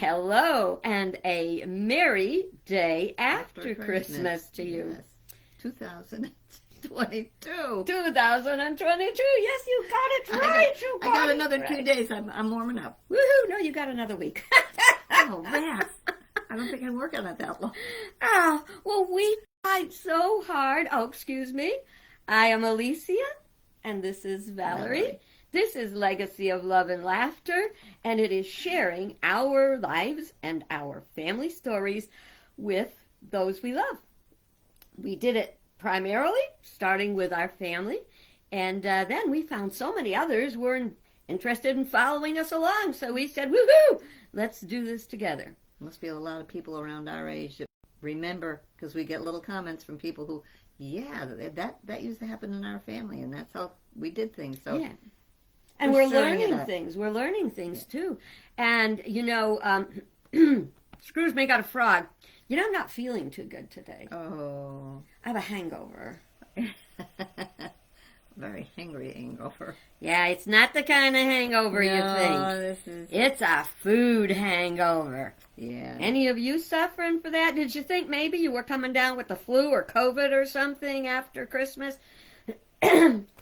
Hello, and a merry day after Christmas to you. Yes. 2022. 2022. Yes, you got it right. I got another 2 days. I'm warming up. Woohoo! No, you got another week. Oh, man. I don't think I'm working on that long. Oh, well, we tried so hard. Oh, excuse me. I am Alicia, and this is Valerie. This is Legacy of Love and Laughter, and it is sharing our lives and our family stories with those we love. We did it primarily starting with our family, and then we found so many others were interested in following us along, so we said, woohoo, let's do this together. Must be a lot of people around our age that remember, because we get little comments from people who, yeah, that used to happen in our family, and that's how we did things. So. Yeah. And we're learning things. We're learning things, too. And, you know, Scrooge may got a frog. You know, I'm not feeling too good today. Oh. I have a hangover. Very hangry hangover. Yeah, it's not the kind of hangover you think. It's a food hangover. Yeah. Any of you suffering for that? Did you think maybe you were coming down with the flu or COVID or something after Christmas?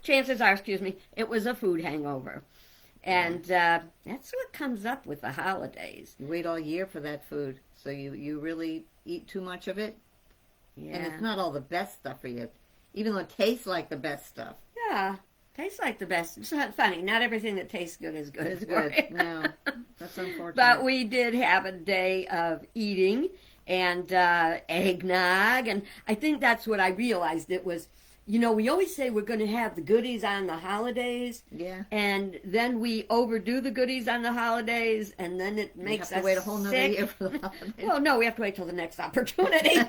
Chances are, it was a food hangover. And that's what comes up with the holidays. You wait all year for that food, so you really eat too much of it. Yeah. And it's not all the best stuff for you, even though it tastes like the best stuff. Yeah, tastes like the best. It's not funny. Not everything that tastes good is good. It's good. No, that's unfortunate. But we did have a day of eating and eggnog, and I think that's what I realized. It was, you know, we always say we're going to have the goodies on the holidays. Yeah. And then we overdo the goodies on the holidays, and then it makes us have to wait a whole nother sick. year for the holidays. Well, no, we have to wait till the next opportunity.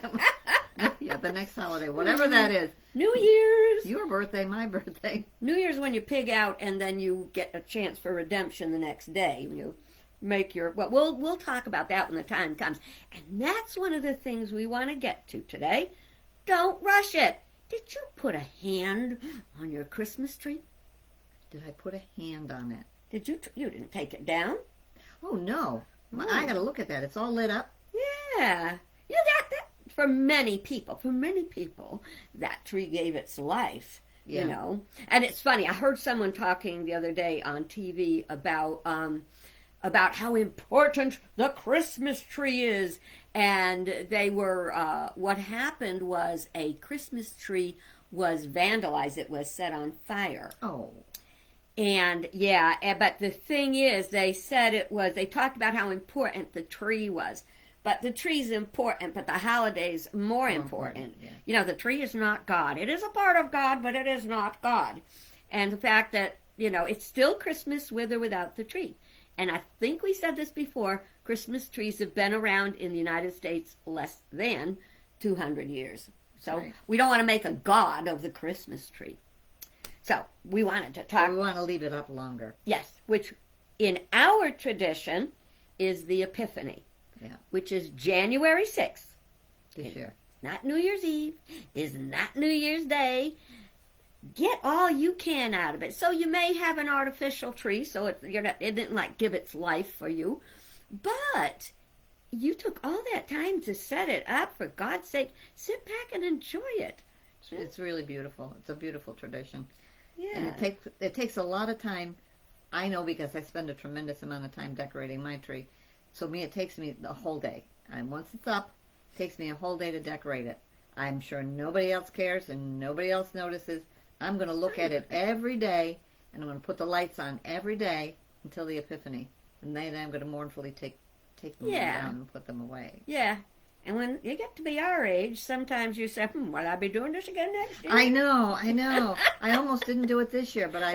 Yeah, the next holiday, whatever that is. New Year's. Your birthday, my birthday. New Year's when you pig out, and then you get a chance for redemption the next day. You make your, well, we'll talk about that when the time comes. And that's one of the things we want to get to today. Don't rush it. Did you put a hand on your Christmas tree? Did I put a hand on it? Did you? You didn't take it down? Oh, no. I got to look at that. It's all lit up. Yeah. You got that. For many people, that tree gave its life, you know. And it's funny. I heard someone talking the other day on TV about how important the Christmas tree is. And they were, what happened was a Christmas tree was vandalized. It was set on fire. Oh. And, yeah, but the thing is, they talked about how important the tree was. But the tree's important, but the holiday's more important. Yeah. You know, the tree is not God. It is a part of God, but it is not God. And the fact that, you know, it's still Christmas with or without the tree. And I think we said this before, Christmas trees have been around in the United States less than 200 years. So we don't want to make a god of the Christmas tree. So we wanted to talk. We want to leave it up longer. Yes, which in our tradition is the Epiphany. Yeah. Which is January 6th. This year. Not New Year's Eve. Is not New Year's Day. Get all you can out of it. So you may have an artificial tree, so it didn't like give its life for you. But you took all that time to set it up. For God's sake, sit back and enjoy it. It's really beautiful. It's a beautiful tradition. Yeah. And it takes a lot of time. I know because I spend a tremendous amount of time decorating my tree. So it takes me the whole day. And once it's up, it takes me a whole day to decorate it. I'm sure nobody else cares and nobody else notices. I'm going to look at it every day, and I'm going to put the lights on every day until the Epiphany. And then I'm going to mournfully take them down and put them away. Yeah. And when you get to be our age, sometimes you say, will I be doing this again next year? I know. I almost didn't do it this year, but I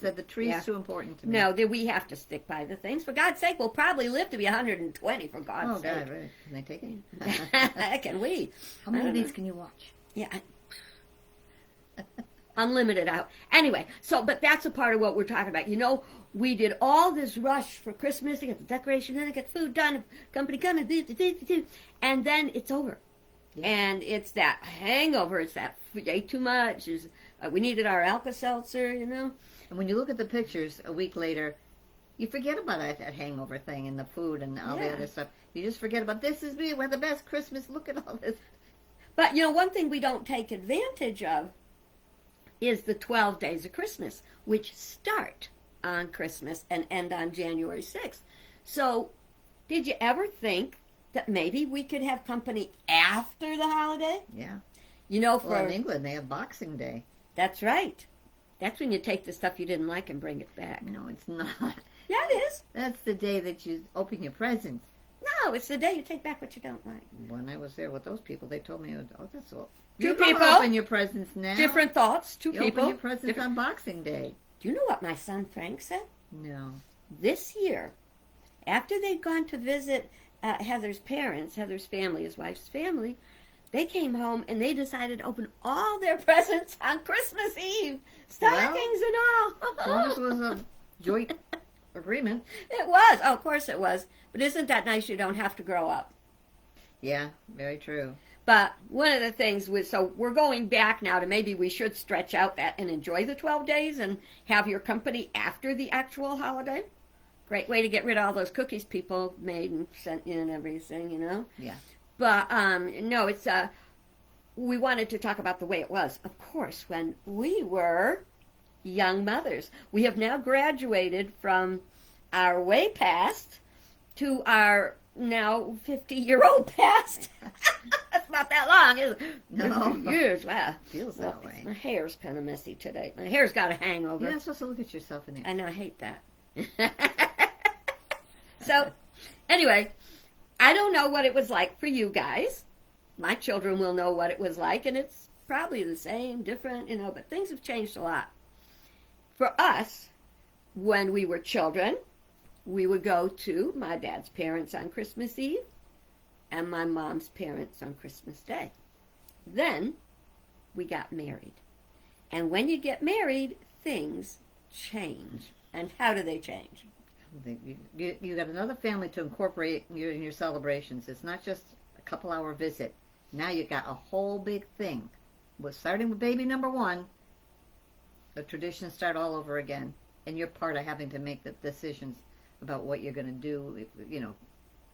said the tree's too important to me. No, we have to stick by the things. For God's sake, we'll probably live to be 120, for God's sake. Oh, God, really? Can they take it? Can we? How many of these can you watch? Yeah. Unlimited out. Anyway, but that's a part of what we're talking about. You know, we did all this rush for Christmas to get the decoration in, to get food done, company coming, and then it's over. Yeah. And it's that hangover. It's that we ate too much. We needed our Alka-Seltzer, you know. And when you look at the pictures a week later, You forget about that hangover thing and the food and all the Yeah. other stuff. You just forget about this is me. We're the best Christmas. Look at all this. But, one thing we don't take advantage of is the 12 days of Christmas, which start on Christmas and end on January 6th. So, did you ever think that maybe we could have company after the holiday? Yeah. For Well, in England, they have Boxing Day. That's right. That's when you take the stuff you didn't like and bring it back. No, it's not. Yeah, it is. That's the day that you open your presents. No, it's the day you take back what you don't like. When I was there with those people, they told me, "Oh, that's all." Two You don't people. open your presents now. Different thoughts, two You people. open your presents different- on Boxing Day. Do you know what my son Frank said? No. This year, after they'd gone to visit Heather's parents, Heather's family, his wife's family, they came home and they decided to open all their presents on Christmas Eve. Stockings and all. Well, this was a joint agreement. It was. Oh, of course it was. But isn't that nice you don't have to grow up? Yeah, very true. But one of the things was, so we're going back now to maybe we should stretch out that and enjoy the 12 days and have your company after the actual holiday. Great way to get rid of all those cookies people made and sent you and everything. Yeah. But no, it's we wanted to talk about the way it was, of course, when we were young mothers. We have now graduated from our way past to our now 50-year-old past. That's not that long, is it? No. 50 years, wow. Feels that way. My hair's kind of messy today. My hair's got a You're hangover. not supposed to look at yourself in there. I know, I hate that. So, anyway, I don't know what it was like for you guys. My children will know what it was like, and it's probably the same, different, but things have changed a lot. For us, when we were children, we would go to my dad's parents on Christmas Eve and my mom's parents on Christmas Day. Then we got married. And when you get married, things change. And how do they change? You got another family to incorporate in your celebrations. It's not just a couple-hour visit. Now you got a whole big thing. Starting with baby number one, the traditions start all over again. And you're part of having to make the decisions about what you're going to do.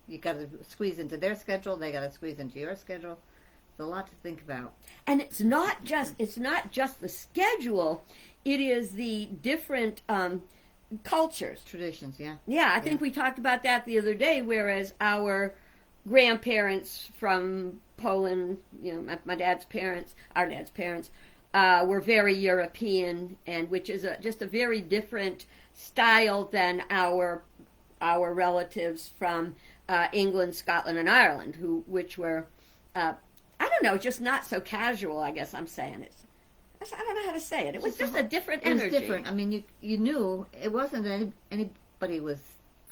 You got to squeeze into their schedule. They got to squeeze into your schedule. There's a lot to think about. And it's not just the schedule. It is the different cultures. Traditions, yeah. Yeah, I think we talked about that the other day, whereas our grandparents from Poland, my dad's parents, our dad's parents, were very European, and which is just a very different style than our relatives from England, Scotland, and Ireland, which were, I don't know, just not so casual, I guess I'm saying. I don't know how to say it. It was just a different energy. It was different. I mean, you knew it wasn't that anybody was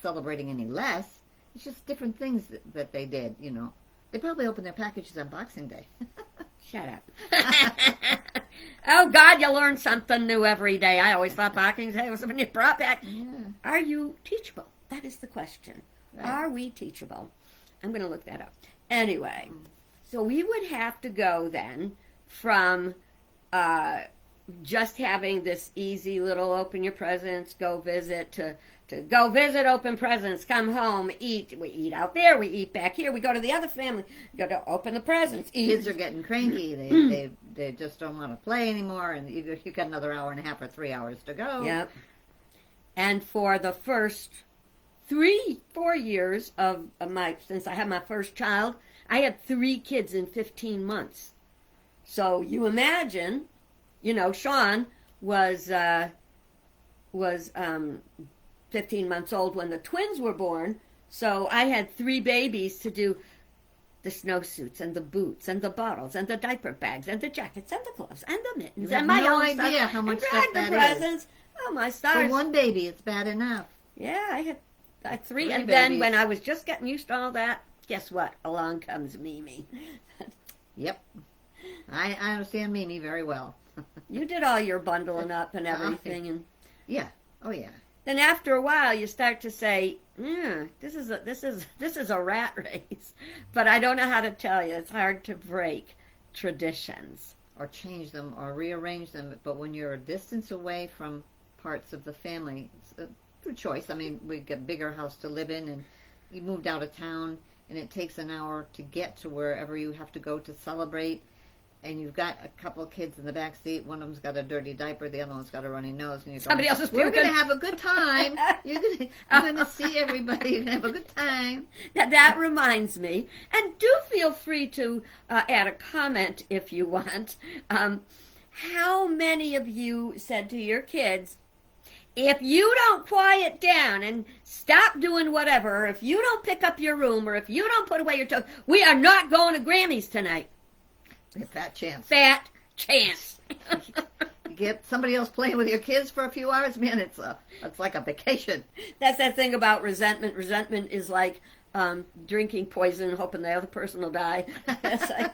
celebrating any less. It's just different things that they did, They probably opened their packages on Boxing Day. Shut up. Oh, God, you learn something new every day. I always thought Boxing Day was when you brought back. Yeah. Are you teachable? That is the question. Right. Are we teachable? I'm going to look that up. Anyway, so we would have to go then from just having this easy little open your presents, go visit, to go visit, open presents, come home, eat. We eat out there, we eat back here, we go to the other family, go to open the presents, eat. Kids are getting cranky. They just don't want to play anymore, and you got another hour and a half or 3 hours to go. Yep. And for the first 3-4 years of since I had my first child, I had 3 kids in 15 months. So you imagine, Sean was 15 months old when the twins were born. So I had 3 babies to do the snowsuits and the boots and the bottles and the diaper bags and the jackets and the gloves and the mittens You have and my no own idea stuff how much and stuff drag the that is. presents. Oh, my For stars. one baby, it's bad enough. Yeah, I had 3. 3 And then babies. when I was just getting used to all that, guess what? Along comes Mimi. Yep. I understand Mimi very well. You did all your bundling up and everything, and Yeah. Oh, yeah. then after a while you start to say, this is a rat race. But I don't know how to tell you. It's hard to break traditions. Or change them or rearrange them. But when you're a distance away from parts of the family, through choice. I mean, we get a bigger house to live in, and you moved out of town, and it takes an hour to get to wherever you have to go to celebrate. And you've got a couple of kids in the back seat. One of them's got a dirty diaper. The other one's got a runny nose. And you're Somebody going, else is we're going to puking. have a good time. You're going to see everybody. You're going to have a good time. That reminds me, and do feel free to add a comment if you want. How many of you said to your kids, if you don't quiet down and stop doing whatever, or if you don't pick up your room, or if you don't put away your toys, we are not going to Grammy's tonight? A fat chance. Fat chance. You get somebody else playing with your kids for a few hours, man, it's like a vacation. That's that thing about resentment. Resentment is like drinking poison, hoping the other person will die. It's like,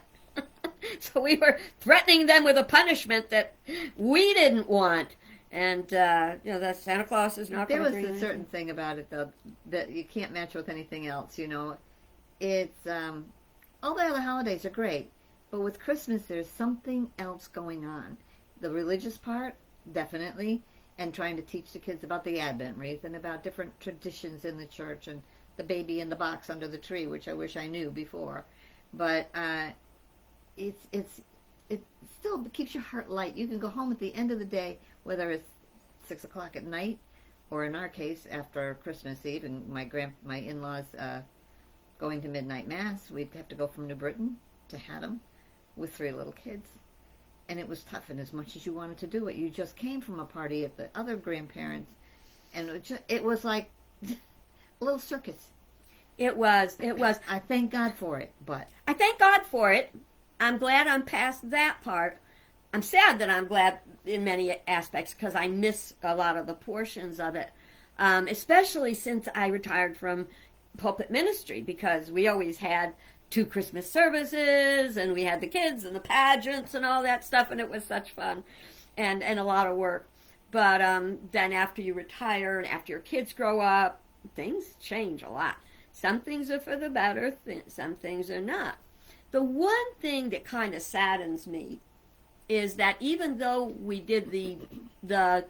so we were threatening them with a punishment that we didn't want. And, that Santa Claus is not There going to was bring a anything. certain thing about it, though, that you can't match with anything else, It's, all the other holidays are great, but with Christmas, there's something else going on. The religious part, definitely, and trying to teach the kids about the Advent wreath and about different traditions in the church and the baby in the box under the tree, which I wish I knew before. But it still keeps your heart light. You can go home at the end of the day, whether it's 6 o'clock at night, or in our case, after Christmas Eve, and my in-laws going to midnight mass. We'd have to go from New Britain to Haddam with 3 little kids. And it was tough, and as much as you wanted to do it, you just came from a party at the other grandparents, and it was like a little circus. It was. I thank God for it, but I thank God for it. I'm glad I'm past that part. I'm sad that I'm glad in many aspects because I miss a lot of the portions of it, especially since I retired from pulpit ministry, because we always had 2 Christmas services, and we had the kids and the pageants and all that stuff, and it was such fun and a lot of work. But then after you retire and after your kids grow up, things change a lot. Some things are for the better, some things are not. The one thing that kind of saddens me is that even though we did the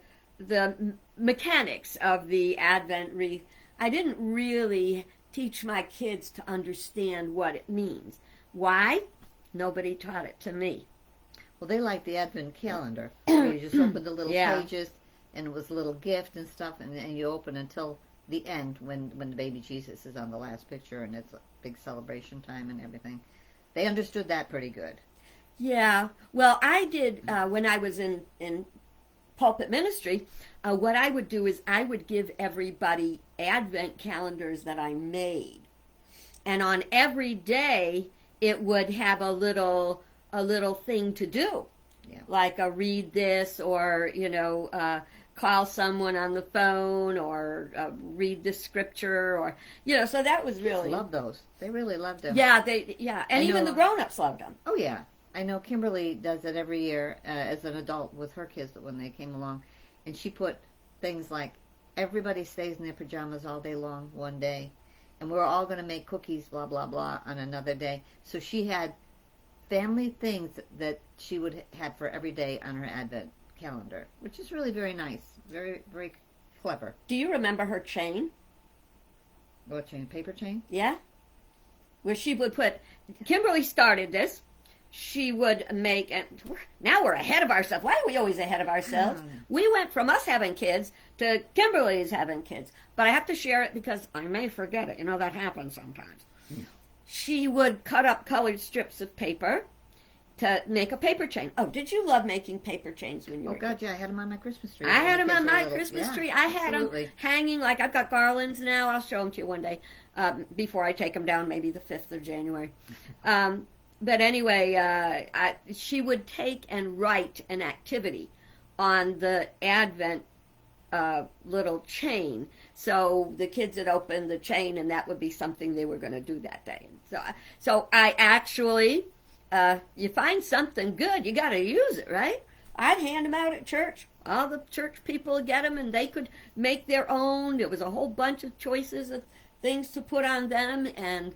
mechanics of the Advent wreath, I didn't really teach my kids to understand what it means. Why? Nobody taught it to me. well, they like the Advent calendar. Where you just open the little Yeah. pages, and it was a little gift and stuff, and you open until the end when the baby Jesus is on the last picture, and it's a big celebration time and everything. They understood that pretty good. Yeah. Well, I did when I was in pulpit ministry. What I would do is I would give everybody Advent calendars that I made, and on every day it would have a little thing to do, Yeah. like a read this, or call someone on the phone, or read the scripture, or so that was really Love those. They really loved them. and I even know. the grown-ups loved them. Oh, yeah. I know Kimberly does it every year as an adult with her kids when they came along. And she put things like, everybody stays in their pajamas all day long one day. And we're all going to make cookies, blah, blah, blah, on another day. So she had family things that she would have for every day on her Advent calendar, which is really very nice. Very, very clever. Do you remember her chain? What chain? Paper chain? Yeah? Where she would put, Kimberly started this. She would make, and now we're ahead of ourselves. Why are we always ahead of ourselves? We went from us having kids to Kimberly's having kids. But I have to share it because I may forget it. That happens sometimes. Yeah. She would cut up colored strips of paper to make a paper chain. Oh, did you love making paper chains when you were Oh, God, yeah. I had them on my Christmas tree. I had them When the on kids were my little. Christmas Yeah, tree. I had them absolutely. hanging, like I've got garlands now. I'll show them to you one day before I take them down, maybe the 5th of January. But anyway, she would take and write an activity on the Advent little chain. So the kids would open the chain, and that would be something they were going to do that day. So I actually, you find something good, you got to use it, right? I'd hand them out at church. All the church people would get them, and they could make their own. There was a whole bunch of choices of things to put on them, and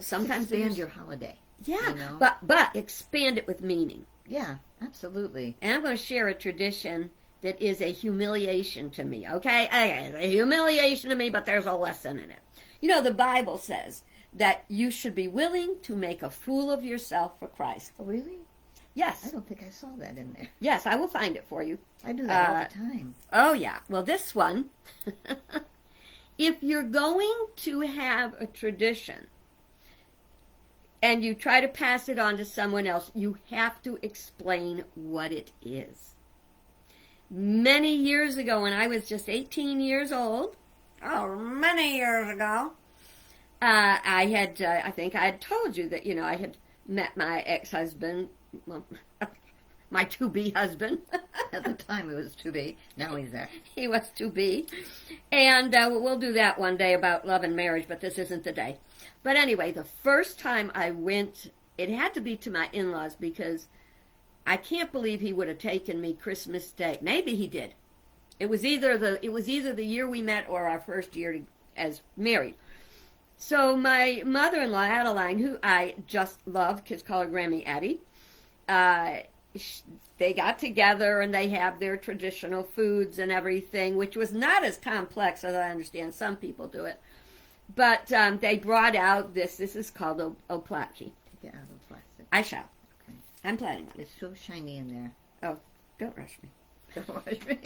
sometimes it Expand was, your holiday. yeah, you know? but expand it with meaning. Yeah, absolutely. And I'm going to share a tradition that is a humiliation to me, okay? Okay, it's a humiliation to me, but there's a lesson in it. You know, the Bible says that you should be willing to make a fool of yourself for Christ. Oh, really? I Yes, don't think I saw that in there. yes, I will find it for you. I do that all the time. Oh, yeah. Well, this one, if you're going to have a tradition and you try to pass it on to someone else, you have to explain what it is. Many years ago, when I was just 18 years old, many years ago, I think I had told you that, I had met my ex-husband, well, my to-be husband. At the time, it was to be. Now he's there. He was to be. And we'll do that one day about love and marriage, but this isn't the day. But anyway, the first time I went, it had to be to my in-laws because I can't believe he would have taken me Christmas Day. Maybe he did. It was either the year we met or our first year as married. So my mother-in-law, Adeline, who I just love, kids call her Grammy Addie, they got together and they have their traditional foods and everything, which was not as complex as I understand some people do it. But they brought out this is called oplatki. Take it out of the plastic. I shall. Okay. I'm planning on it. It's so shiny in there. Oh, don't rush me. Don't rush me.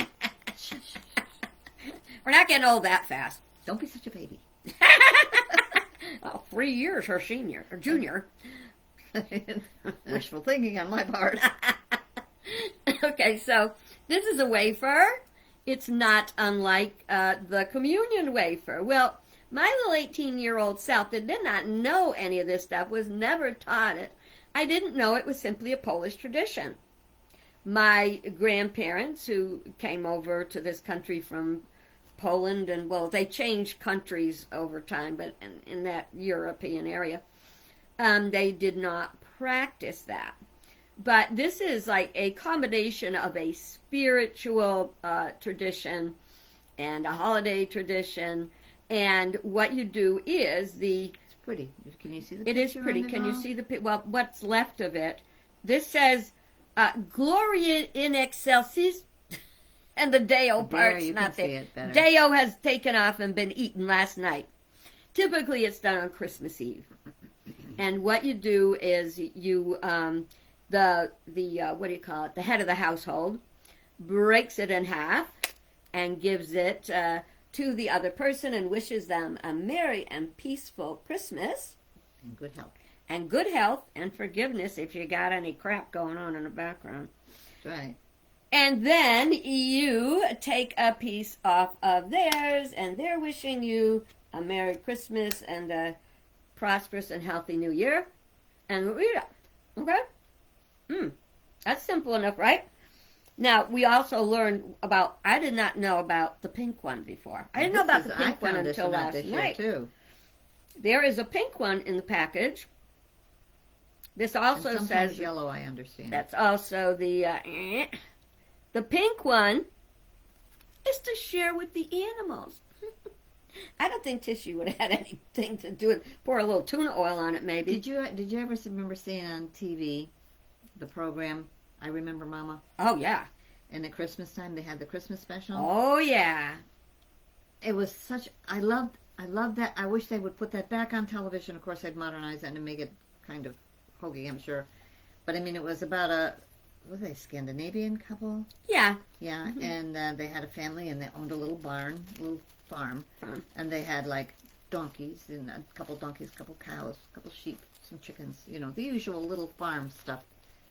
We're not getting old that fast. Don't be such a baby. Oh, 3 years her senior or junior. Wishful thinking on my part. Okay, so this is a wafer. It's not unlike the communion wafer. Well, my little 18-year-old self that did not know any of this stuff, was never taught it. I didn't know it was simply a Polish tradition. My grandparents, who came over to this country from Poland, and well, they changed countries over time, but in that European area, they did not practice that. But this is like a combination of a spiritual tradition and a holiday tradition. And what you do is It's pretty. Can you see the it picture? is pretty. on it Can you all? see well, what's left of it? This says, Gloria in excelsis, and the Deo There, part's you not can see there. it better. Deo has taken off and been eaten last night. Typically, it's done on Christmas Eve. And what you do is you, what do you call it? The head of the household breaks it in half and gives it to the other person and wishes them a merry and peaceful Christmas And good health. and good health and forgiveness if you got any crap going on in the background. That's right. And then you take a piece off of theirs, and they're wishing you a Merry Christmas and a prosperous and healthy New Year. And read it. Okay? That's simple enough, right? Now, we also learned about, I did not know about the pink one before. I didn't know about the pink one until last night. Too. There is a pink one in the package. This also And sometimes says, yellow, I understand. that's also the pink one is to share with the animals. I don't think tissue would have had anything to do with pour a little tuna oil on it, maybe. Did you ever remember seeing on TV the program I Remember Mama? Oh yeah. And at Christmas time they had the Christmas special. Oh yeah. It was such I loved that. I wish they would put that back on television. Of course they'd modernize that and make it kind of hokey, I'm sure. But I mean it was about a Scandinavian couple? Yeah. Yeah, and they had a family and they owned a little barn, a little farm. And they had like donkeys and a couple donkeys, a couple cows, a couple sheep, some chickens, the usual little farm stuff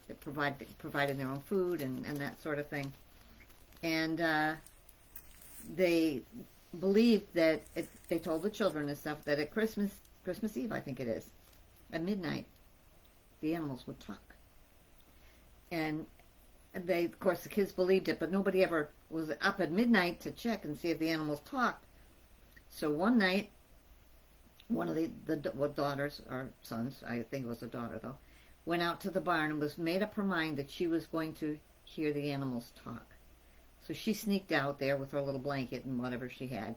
that provided their own food and that sort of thing. And they believed that they told the children and stuff that at Christmas Eve, I think it is, at midnight, the animals would talk. And they, of course, the kids believed it, but nobody ever was up at midnight to check and see if the animals talked. So one night, one of the daughters or sons, I think it was a daughter though, went out to the barn and was made up her mind that she was going to hear the animals talk. So she sneaked out there with her little blanket and whatever she had,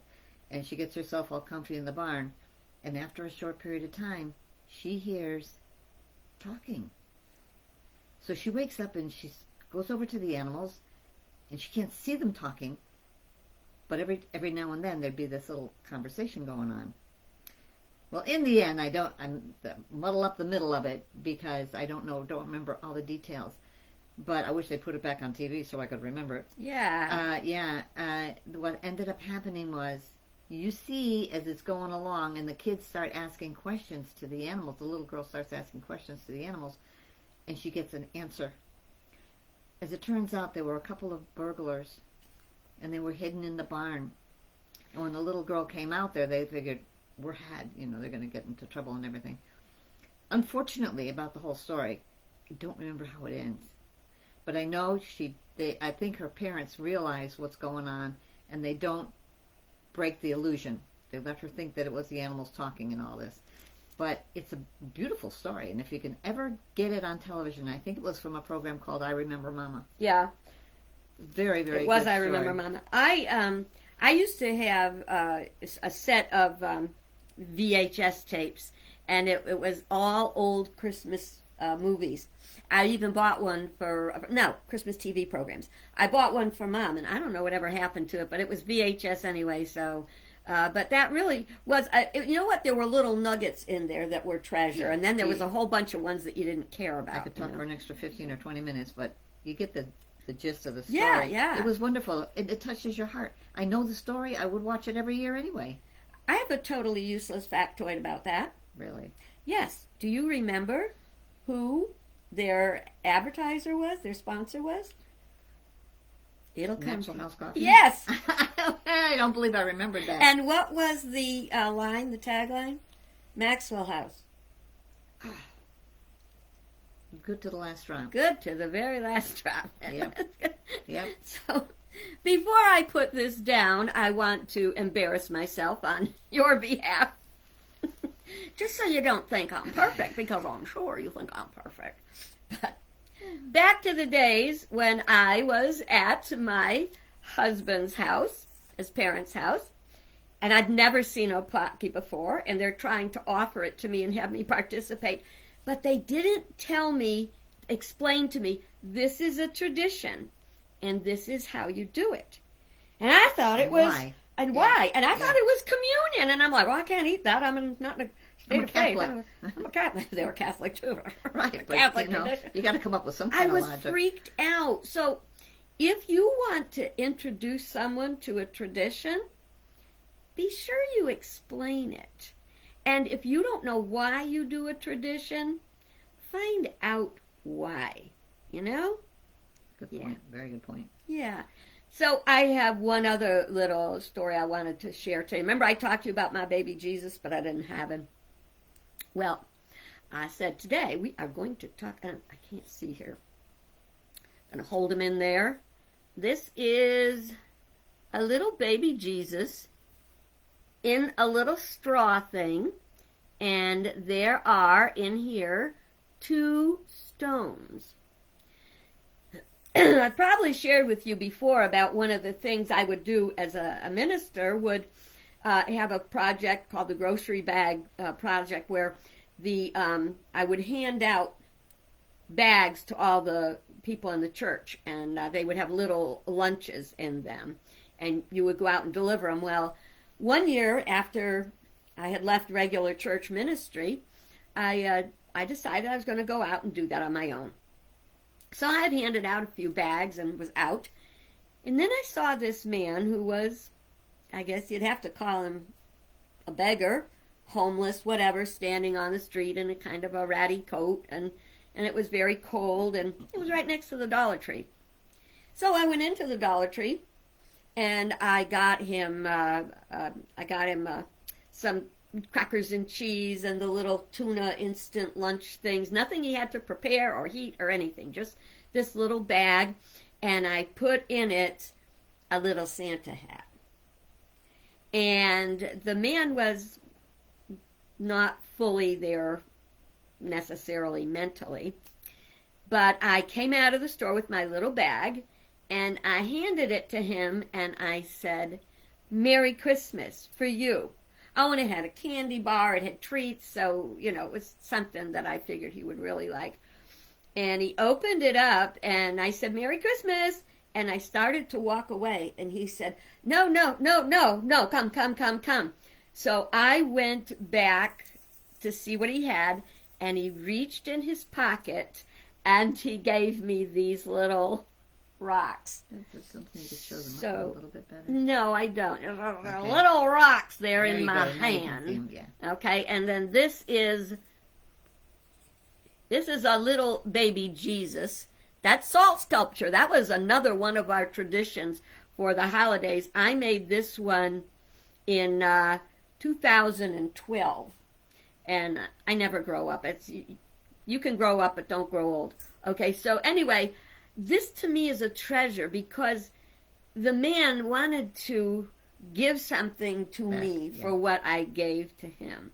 and she gets herself all comfy in the barn, and after a short period of time, she hears talking. So she wakes up and she goes over to the animals, and she can't see them talking, but every now and then there'd be this little conversation going on. Well, in the end, I'm muddle up the middle of it because I don't remember all the details. But I wish they put it back on TV so I could remember it. Yeah. What ended up happening was, you see, as it's going along, and the kids start asking questions to the animals. The little girl starts asking questions to the animals, and she gets an answer. As it turns out, there were a couple of burglars, and they were hidden in the barn. And when the little girl came out there, they figured, they're going to get into trouble and everything. Unfortunately, about the whole story, I don't remember how it ends. But I know I think her parents realize what's going on, and they don't break the illusion. They let her think that it was the animals talking and all this. But it's a beautiful story, and if you can ever get it on television, I think it was from a program called I Remember Mama. Yeah. Very, very It was good I story. Remember Mama. I used to have a set of VHS tapes, and it was all old Christmas movies. I even bought one Christmas TV programs. I bought one for Mom, and I don't know whatever happened to it, but it was VHS anyway, so... but that really was, you know what, there were little nuggets in there that were treasure, and then there was a whole bunch of ones that you didn't care about. I could talk for an extra 15 or 20 minutes, but you get the gist of the story. Yeah. It was wonderful. It touches your heart. I know the story. I would watch it every year anyway. I have a totally useless factoid about that. Really? Yes. Do you remember who their advertiser was, their sponsor was? It'll come. Natural House Coffee? Yes. I don't believe I remembered that. And what was the line, the tagline? Maxwell House. Good to the last drop. Good to the very last drop. Yep. So, before I put this down, I want to embarrass myself on your behalf. Just so you don't think I'm perfect, because I'm sure you think I'm perfect. But back to the days when I was at my husband's house, his parents' house, and I'd never seen a Opotki before, and they're trying to offer it to me and have me participate. But they didn't explain to me, this is a tradition, and this is how you do it. And I thought it was... Why? And why? And I thought it was communion, and I'm like, well, I can't eat that. I'm not in a state of faith. I'm a Catholic. They were Catholic too. Right, but Catholic you got to come up with some I kind of was logic. freaked out. So if you want to introduce someone to a tradition, be sure you explain it. And if you don't know why you do a tradition, find out why. You know? Good point. Very good point. Yeah. So I have one other little story I wanted to share today. Remember I talked to you about my baby Jesus, but I didn't have him. Well, I said today we are going to talk, and I can't see here. I'm going to hold him in there. This is a little baby Jesus in a little straw thing, and there are in here 2 stones. I probably shared with you before about one of the things I would do as a minister would have a project called the Grocery Bag Project, where I would hand out bags to all the people in the church, and they would have little lunches in them, and you would go out and deliver them. Well, one year after I had left regular church ministry, I decided I was going to go out and do that on my own. So I had handed out a few bags and was out. And then I saw this man who was, I guess you'd have to call him a beggar, homeless, whatever, standing on the street in a kind of a ratty coat. And it was very cold, and it was right next to the Dollar Tree. So I went into the Dollar Tree, and I got him some crackers and cheese and the little tuna instant lunch things. Nothing he had to prepare or heat or anything. Just this little bag. And I put in it a little Santa hat. And the man was not fully there necessarily mentally. But I came out of the store with my little bag, and I handed it to him, and I said, "Merry Christmas for you." Oh, and it had a candy bar, it had treats, so, it was something that I figured he would really like. And he opened it up, and I said, "Merry Christmas," And I started to walk away, and he said, no, no, no, no, no, come, come, come, come. So I went back to see what he had, and he reached in his pocket, and he gave me these little rocks. Is there something to show them So- up a little bit better? No, I don't. There are Okay. little rocks there There in you my go. Now you can hand. see 'em, yeah. Okay, and then this is a little baby Jesus. That's salt sculpture. That was another one of our traditions for the holidays. I made this one in 2012, and I never grow up. It's you can grow up, but don't grow old. Okay, so anyway, this to me is a treasure because the man wanted to give something to me yeah. for what I gave to him.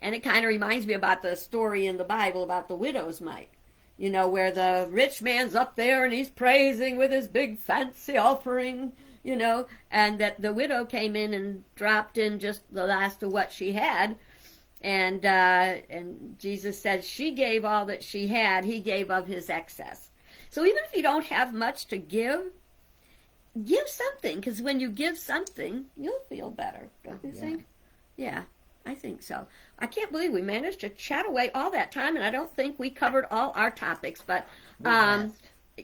And it kind of reminds me about the story in the Bible about the widow's mite. You know, where the rich man's up there and he's praising with his big fancy offering, you know, and that the widow came in and dropped in just the last of what she had. And Jesus said she gave all that she had, he gave of his excess. So even if you don't have much to give something, because when you give something, you'll feel better, don't you think? Yeah, I think so. I can't believe we managed to chat away all that time, and I don't think we covered all our topics, but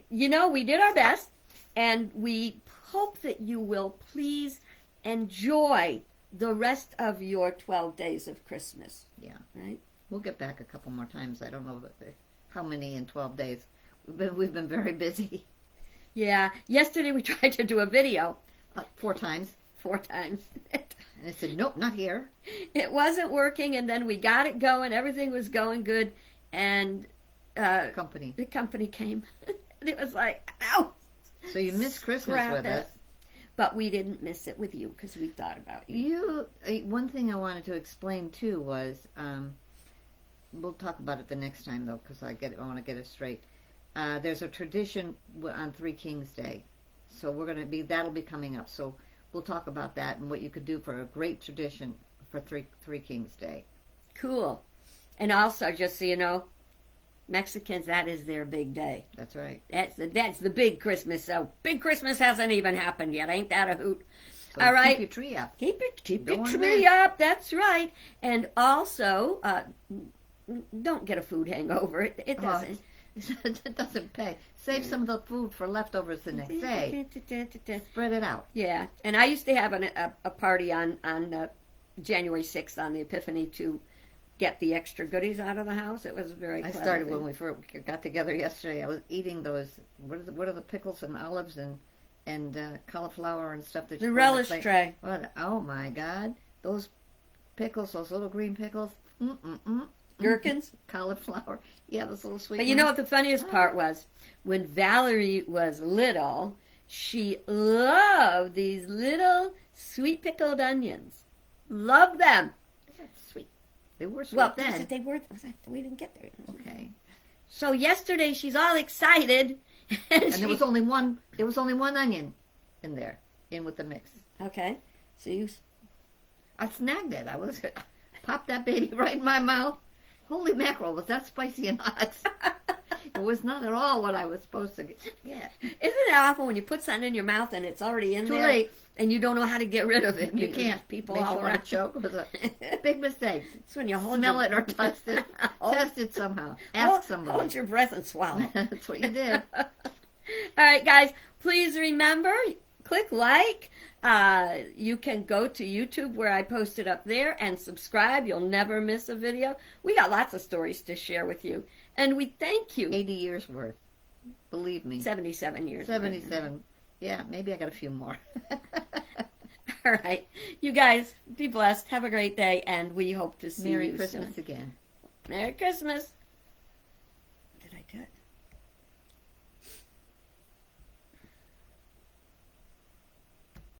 you know, we did our best, and we hope that you will please enjoy the rest of your 12 days of Christmas. Yeah. Right? We'll get back a couple more times. I don't know how many in 12 days. We've been very busy. Yeah. Yesterday we tried to do a video 4 times. 4 times. And I said, nope, not here. It wasn't working, and then we got it going. Everything was going good, and Company. the company came. And it was like, ow! So you missed Christmas Scrap with it. us. But we didn't miss it with you because we thought about you. One thing I wanted to explain too was, we'll talk about it the next time though, because I want to get it straight. There's a tradition on Three Kings Day, so that'll be coming up. So we'll talk about that and what you could do for a great tradition for Three Kings Day. Cool. And also, just so you know, Mexicans, that is their big day. That's right. That's the big Christmas. So big Christmas hasn't even happened yet. Ain't that a hoot? So All right. Keep your tree up. Keep your Don't tree up. That's right. And also, don't get a food hangover. It doesn't. It doesn't pay. Save some of the food for leftovers the next day. Spread it out. Yeah, and I used to have a party on January 6th on the Epiphany to get the extra goodies out of the house. It was very I clever started thing. when we first got together yesterday. I was eating those. What are the pickles and olives and cauliflower and stuff that The you put on relish plate? tray. What? Oh my God! Those pickles, those little green pickles. Gherkins. Cauliflower. Yeah, those little sweet. But you know ones. what the funniest part was? When Valerie was little, she loved these little sweet pickled onions. Loved them. That's sweet. They were sweet Well, then. they were. We didn't get there. Okay. So yesterday she's all excited, and There was only one. There was only one onion in there, with the mix. okay. So you I snagged it. Popped that baby right in my mouth. Holy mackerel! Was that spicy and hot? It was not at all what I was supposed to get. Yeah. Isn't it awful when you put something in your mouth and it's already in Too there? late. And you don't know how to get rid of it. You can't. People Makes all you want around. to choke. It was a big mistake. It's when you hold Smell your... it or test it. Hold- Test it somehow. Ask somebody. Hold your breath and swallow. That's what you did. All right, guys. Please remember, click like. You can go to YouTube where I post it up there and subscribe. You'll never miss a video. We got lots of stories to share with you. And we thank you. 80 years worth. Believe me. 77 years. 77. Yeah, maybe I got a few more. All right. You guys, be blessed. Have a great day. And we hope to see Merry you Christmas soon. again. Merry Christmas. Did I do it?